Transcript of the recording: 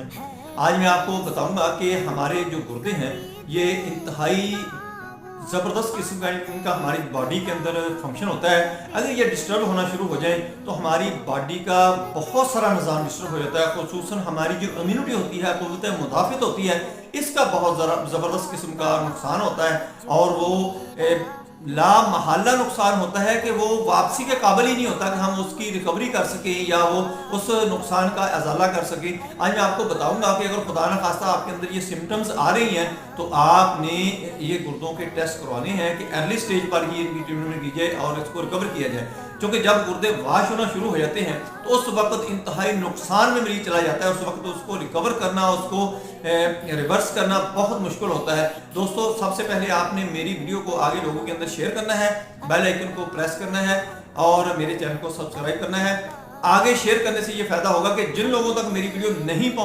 आज मैं आपको बताऊंगा कि हमारे जो गुर्दे हैं ये इंतहाई ज़बरदस्त किस्म का इनका हमारी बॉडी के अंदर फंक्शन होता है। अगर ये डिस्टर्ब होना शुरू हो जाए तो हमारी बॉडी का बहुत सारा निज़ाम डिस्टर्ब हो जाता है, खुसूसन हमारी जो इम्यूनिटी होती है, क़ुव्वत मुदाफ़ित होती है, इसका बहुत ज़बरदस्त किस्म का नुकसान होता है। और वो ला महल्ला नुकसान होता है कि वो वापसी के काबिल ही नहीं होता कि हम उसकी रिकवरी कर सकें या वो उस नुकसान का अजाला कर सकें। आज मैं आपको बताऊंगा कि अगर खुदा न खास्ता आपके अंदर ये सिम्टम्स आ रही हैं तो आपने ये गुर्दों के टेस्ट करवाने हैं कि अर्ली स्टेज पर ही इनकी ट्रीटमेंट की जाए और इसको रिकवर किया जाए। क्योंकि जब गुर्दे वाश होना शुरू हो जाते हैं तो उस वक्त इंतहाई नुकसान में मरीज चला जाता है। उस वक्त उसको रिकवर करना, उसको रिवर्स करना बहुत मुश्किल होता है। दोस्तों, सबसे पहले आपने मेरी वीडियो को आगे लोगों के अंदर शेयर करना है, बेल आइकन को प्रेस करना है और मेरे चैनल को सब्सक्राइब करना है। आगे शेयर करने से ये फायदा होगा कि जिन लोगों तक मेरी वीडियो नहीं पहुंच